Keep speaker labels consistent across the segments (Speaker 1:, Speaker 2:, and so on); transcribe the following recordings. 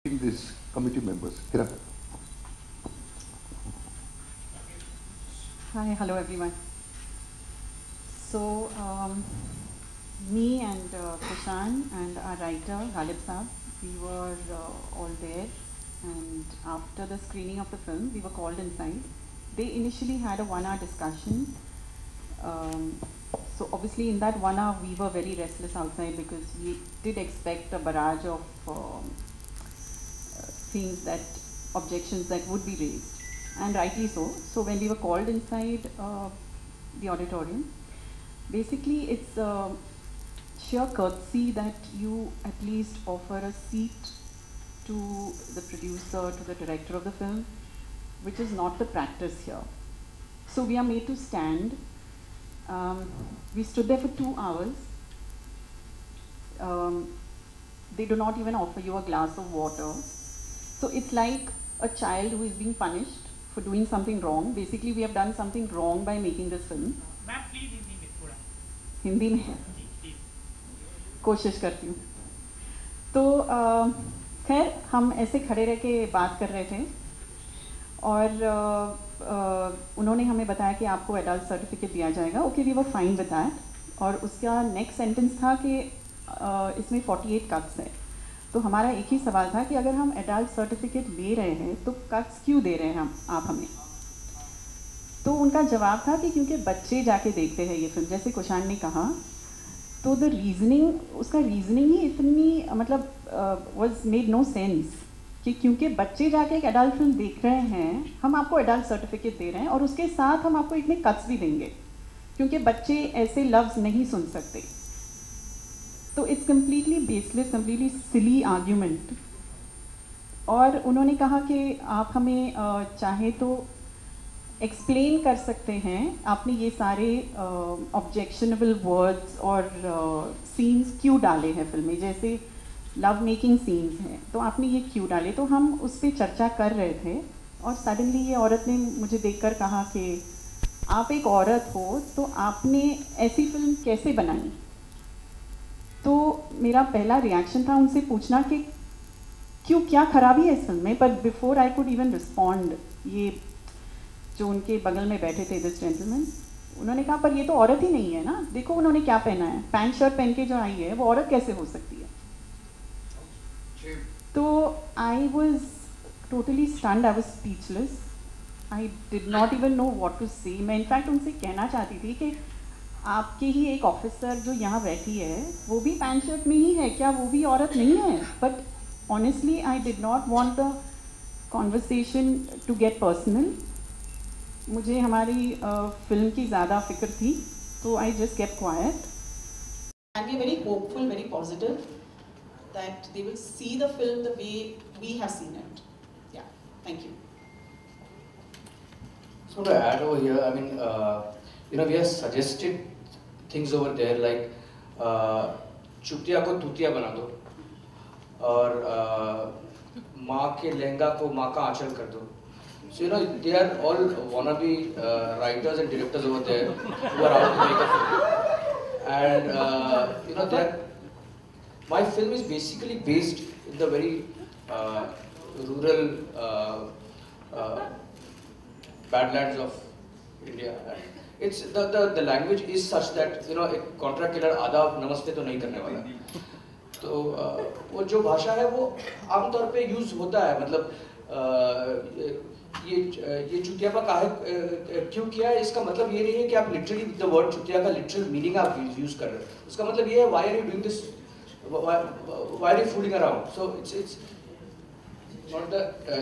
Speaker 1: These committee members. Here.
Speaker 2: Hi, hello everyone. So, me and Kushan and our writer Ghalib Saab, we were all there, and after the screening of the film, we were called inside. They initially had a 1 hour discussion. So obviously in that 1 hour, we were very restless outside because we did expect a barrage of things that, objections that would be raised, and rightly so. So when we were called inside the auditorium, basically it's sheer courtesy that you at least offer a seat to the producer, to the director of the film, which is not the practice here. So we are made to stand. We stood there for 2 hours. They do not even offer you a glass of water. So it's like a child who is being punished for doing something wrong. Basically, we have done something wrong by making this film.
Speaker 3: Ma'am please Hindi में थोड़ा
Speaker 2: हिंदी में
Speaker 3: जी please
Speaker 2: कोशिश करती हूँ. तो खैर हम ऐसे खड़े रह के बात कर रहे थे और उन्होंने हमें बताया कि आपको एडल्ट सर्टिफिकेट दिया जाएगा. Okay, we were fine with that. और उसका नेक्स्ट सेंटेंस था कि इसमें 48 कट्स है. तो हमारा एक ही सवाल था कि अगर हम एडल्ट सर्टिफिकेट ले रहे हैं तो कट्स क्यों दे रहे हैं आप हमें. तो उनका जवाब था कि क्योंकि बच्चे जाके देखते हैं ये फिल्म, जैसे कुशान ने कहा. तो द रीजनिंग, उसका रीजनिंग ही इतनी मतलब वाज मेड नो सेंस कि क्योंकि बच्चे जाके एक एडल्ट फिल्म देख रहे हैं, हम आपको एडल्ट सर्टिफिकेट दे रहे हैं और उसके साथ हम आपको इतने कट्स भी देंगे क्योंकि बच्चे ऐसे लफ्ज़ नहीं सुन सकते. तो it's completely baseless, completely silly argument. और उन्होंने कहा कि आप हमें चाहे तो एक्सप्लेन कर सकते हैं, आपने ये सारे ऑब्जेक्शनेबल वर्ड्स और सीन्स क्यों डाले हैं फिल्म में, जैसे लव मेकिंग सीन्स हैं, तो आपने ये क्यों डाले. तो हम उस पर चर्चा कर रहे थे और सडनली ये औरत ने मुझे देखकर कहा कि आप एक औरत हो तो आपने ऐसी फिल्म कैसे बनाई. तो मेरा पहला रिएक्शन था उनसे पूछना कि क्यों, क्या खराबी है इस फिल्म में. But before I could even respond, ये जो उनके बगल में बैठे थे दिस जेंटलमैन, उन्होंने कहा पर ये तो औरत ही नहीं है ना, देखो उन्होंने क्या पहना है, पैंट शर्ट पहन के जो आई है वो औरत कैसे हो सकती है. तो I was totally stunned, I was speechless. I did not even know what to say. मैं इनफैक्ट उनसे कहना चाहती थी कि आपके ही एक ऑफिसर जो यहाँ बैठी है वो भी पैंट शर्ट में ही है, क्या वो भी औरत नहीं है. But honestly I did not want the conversation to get personal. मुझे हमारी फिल्म की ज़्यादा फिक्र थी, तो I just kept quiet.
Speaker 4: And we're very hopeful, very positive that they will see the film the way we have seen it. Yeah, thank you.
Speaker 5: So to add over here, I mean, we have suggested things over there like चुटिया को तुतिया बना दो और माँ के लहंगा को माँ का आंचल कर दो. So they are all wannabe writers and directors over there who are out to make a film. And my film is basically based in the very rural badlands of India. It's the language is such that एक contract killer आदाब नमस्ते तो नहीं करने वाला. तो वो जो भाषा है वो आमतौर पे यूज होता है. मतलब ये चुतियापा काहे क्यों किया है, इसका मतलब ये नहीं है कि आप लिटरली द वर्ड चुतिया का लिटरल मीनिंग आप यूज कर रहे हो. उसका मतलब ये है why are you doing this, why are you fooling around. So it's not the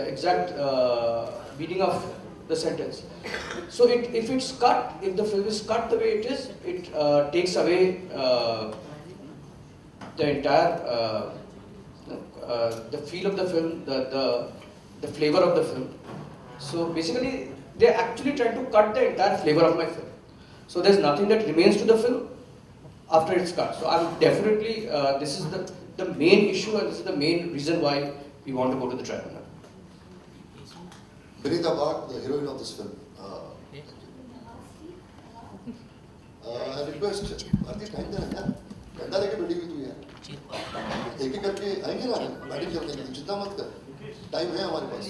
Speaker 5: exact meaning of the sentence. So if it's cut, if the film is cut the way it is, it takes away the entire the feel of the film, the flavor of the film. So basically they're actually trying to cut the entire flavor of my film. So there's nothing that remains to the film after it's cut. So I'm definitely this is the main issue, and this is the main reason why we want to go to the tribunal.
Speaker 6: Vinita Bhatt, the heroine of this film. I request, are these kind of एक एक करके आएंगे ना batting करने के लिए, चिंता मत कर, टाइम है हमारे पास।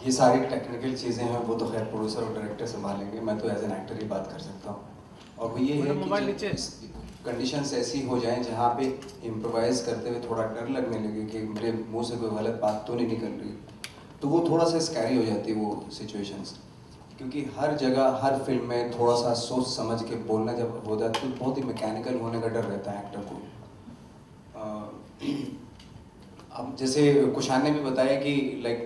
Speaker 3: ये सारी टेक्निकल चीज़ें हैं वो तो खैर प्रोड्यूसर और डायरेक्टर संभालेंगे, मैं तो एज एन एक्टर ही बात कर सकता हूँ। और वो ये है कि कंडीशंस ऐसी हो जाएं जहाँ पे इम्प्रोवाइज करते हुए थोड़ा डर लगने लगे कि मेरे मुंह से कोई गलत बात तो नहीं निकल रही, तो वो थोड़ा सा स्कैरी हो जाती है वो सिचुएशंस। क्योंकि हर जगह हर फिल्म में थोड़ा सा सोच समझ के बोलना जब होता है तो बहुत ही मैकेनिकल होने का डर रहता है एक्टर को। अब जैसे कुशान ने भी बताया कि लाइक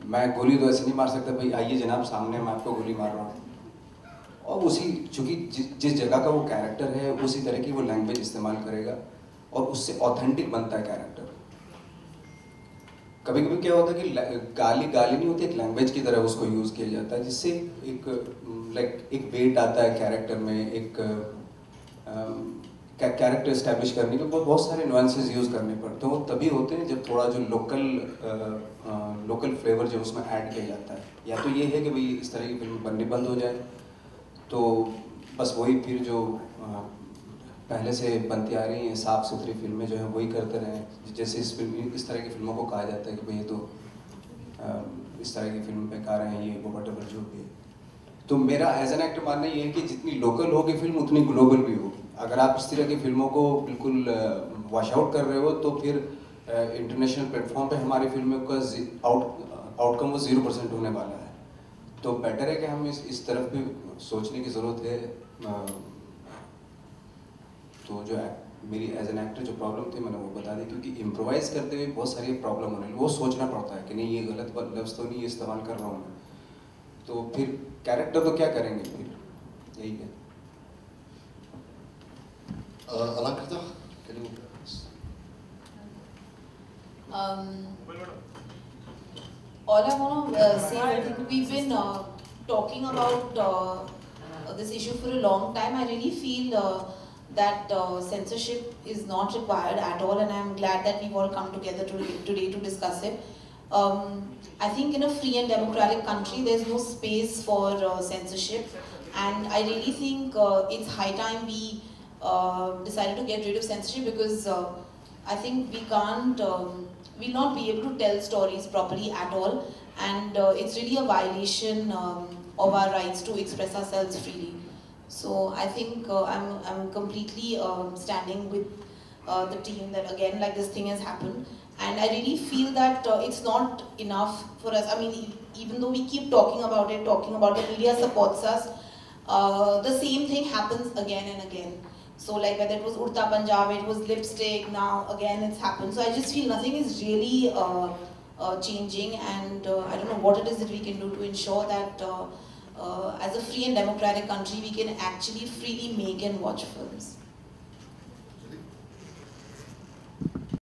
Speaker 3: मैं गोली तो ऐसे नहीं मार सकता, भाई आइए जनाब सामने मैं आपको गोली मार रहा हूँ। और उसी चूँकि जिस जगह का वो कैरेक्टर है उसी तरह की वो लैंग्वेज इस्तेमाल करेगा और उससे ऑथेंटिक बनता है कैरेक्टर। कभी कभी क्या होता है कि गाली नहीं होती, एक लैंग्वेज की तरह उसको यूज़ किया जाता है, जिससे एक लाइक एक वेट आता है कैरेक्टर में, एक कैरेक्टर इस्टेब्लिश करने के बहुत सारे नुआंसेस यूज़ करने पड़ते हैं। वो तभी होते हैं जब थोड़ा जो लोकल फ्लेवर जो उसमें ऐड किया जाता है। या तो ये है कि भाई इस तरह की फिल्म बननी बंद हो जाए, तो बस वही फिर जो पहले से बनती आ रही हैं साफ़ सुथरी फिल्में जो हैं वही करते रहें। जैसे इस तरह की फिल्मों को कहा जाता है कि भाई ये तो इस तरह की फिल्म बेकार हैं, ये वो वटेवर जो भी है। तो मेरा एज एन एक्टर मानना ये है कि जितनी लोकल होगी फिल्म उतनी ग्लोबल भी होगी। अगर आप इस तरह की फिल्मों को बिल्कुल वॉश आउट कर रहे हो तो फिर इंटरनेशनल प्लेटफॉर्म पे हमारी फिल्मों का आउटकम वो 0% होने वाला है। तो बेटर है कि हम इस तरफ भी सोचने की ज़रूरत है। तो जो मेरी एज एन एक्टर जो प्रॉब्लम थी मैंने वो बता दी, क्योंकि इम्प्रोवाइज़ करते हुए बहुत सारी प्रॉब्लम होने वो सोचना पड़ता है कि नहीं ये गलत लफ्ज़ तो नहीं इस्तेमाल कर रहा हूँ मैं, तो फिर कैरेक्टर तो क्या करेंगे, फिर यही है।
Speaker 6: Alankita, can you?
Speaker 7: All I want to say, I think we've been talking about this issue for a long time. I really feel that censorship is not required at all, and I'm glad that we've all come together today to discuss it. I think in a free and democratic country, there's no space for censorship, and I really think it's high time we decided to get rid of censorship, because I think we can't, we'll not be able to tell stories properly at all, and it's really a violation of our rights to express ourselves freely. So I think I'm completely standing with the team that again, like, this thing has happened, and I really feel that it's not enough for us. I mean, even though we keep talking about it, the media supports us, the same thing happens again and again. So like whether it was Urta Punjab, it was lipstick, now again it's happened. So I just feel nothing is really changing, and I don't know what it is that we can do to ensure that as a free and democratic country we can actually freely make and watch films.